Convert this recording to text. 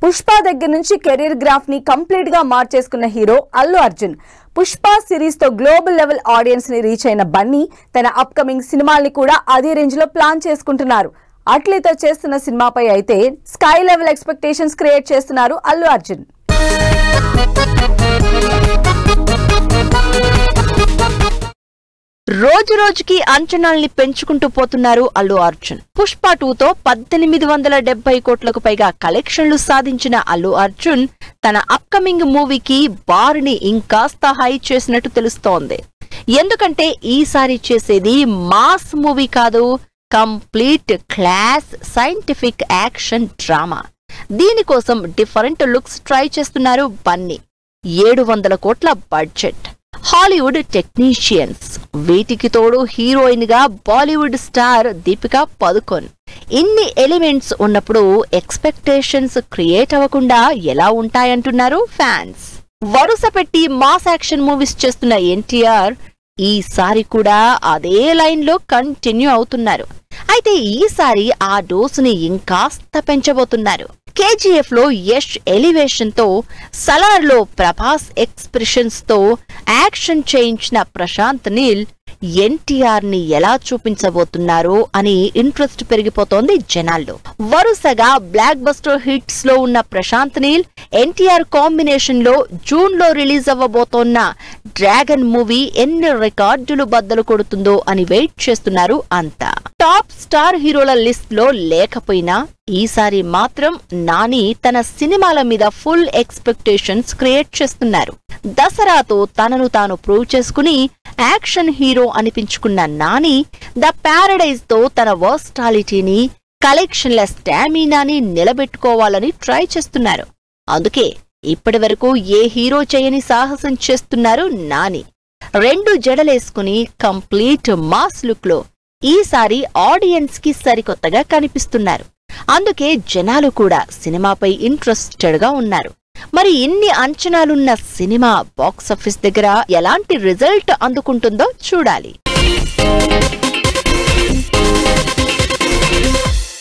పుష్ప దగ్గర నుంచి career graph ని కంప్లీట్ గా మార్చేసుకున్న హీరో అల్లు అర్జున్. పుష్ప సిరీస్ తో గ్లోబల్ లెవెల్ ఆడియన్స్ ని రీచ్ అయిన బన్నీ తన అప్కమింగ్ సినిమాల్ని కూడా అదే రేంజ్ లో ప్లాన్ చేసుకుంటున్నారు. అట్లీతో చేస్తున్న సినిమాపై అయితే స్కై లెవెల్ ఎక్స్పెక్టేషన్స్ క్రియేట్ చేస్తున్నారు అల్లు అర్జున్. రోజు రోజుకి అంచనాల్ని పెంచుకుంటూ పోతున్నారు అల్లు అర్జున్. పుష్ప 2తో 1870 కోట్లకు పైగా కలెక్షన్లు సాధించిన అల్లు అర్జున్ తన అప్కమింగ్ మూవీకి బార్ని ఇంకాస్త హై చేసినట్టు తెలుస్తోంది. ఎందుకంటే ఈసారి చేసేది మాస్ మూవీ కాదు, complete class scientific action drama. దీనికోసం డిఫరెంట్ లుక్స్ ట్రై చేస్తున్నారు బన్నీ. 700 కోట్ల బడ్జెట్, హాలీవుడ్ టెక్నీషియన్స్, వీటికి తోడు హీరోయిన్ గా బాలీవుడ్ స్టార్ దీపికా పదుకొన్. ఇన్ని ఎలిమెంట్స్ ఉన్నప్పుడు ఎక్స్పెక్టేషన్స్ క్రియేట్ అవ్వకుండా ఎలా ఉంటాయంటున్నారు ఫ్యాన్స్. వరుస పెట్టి మాస్ యాక్షన్ మూవీస్ చేస్తున్న ఎన్టీఆర్ ఈసారి కూడా అదే లైన్ లో కంటిన్యూ అవుతున్నారు. అయితే ఈసారి ఆ డోసుని ఇంకాస్త పెంచబోతున్నారు. కేజీఎఫ్ లో యష్ ఎలివేషన్ తో, సలార్ లో ప్రభాస్ ఎక్స్ప్రెషన్స్ తో యాక్షన్ చేయించిన ప్రశాంత్ నీల్ ఎన్టీఆర్ ని ఎలా చూపించబోతున్నారో అని ఇంట్రెస్ట్ పెరిగిపోతోంది జనాల్లో. వరుసగా బ్లాక్ బస్టర్ హిట్స్ లో ఉన్న ప్రశాంత్ నీల్ ఎన్టీఆర్ కాంబినేషన్ లో జూన్ లో రిలీజ్ అవ్వబోతోన్న డ్రాగన్ మూవీ ఎన్ని రికార్డులు బద్దలు కొడుతుందో అని వెయిట్ చేస్తున్నారు అంతా. టాప్ స్టార్ హీరోల లిస్ట్ లో లేకపోయినా ఈసారి మాత్రం నాని తన సినిమాల మీద ఫుల్ ఎక్స్పెక్టేషన్స్ క్రియేట్ చేస్తున్నారు. దసరాతో తనను తాను ప్రూవ్ చేసుకుని యాక్షన్ హీరో అనిపించుకున్న నాని ద ప్యారడైజ్ తో తన వర్స్టాలిటీని, కలెక్షన్ల స్టామినాని నిలబెట్టుకోవాలని ట్రై చేస్తున్నారు. అందుకే ఇప్పటి వరకు ఏ హీరో చేయని సాహసం చేస్తున్నారు నాని. 2 జడలేసుకుని కంప్లీట్ మాస్ లుక్ లో ఈసారి ఆడియన్స్ కి సరికొత్తగా కనిపిస్తున్నారు. అందుకే జనాలు కూడా సినిమాపై ఇంట్రెస్టెడ్ గా ఉన్నారు. మరి ఇన్ని అంచనాలున్న సినిమా బాక్సాఫీస్ దగ్గర ఎలాంటి రిజల్ట్ అందుకుంటుందో చూడాలి.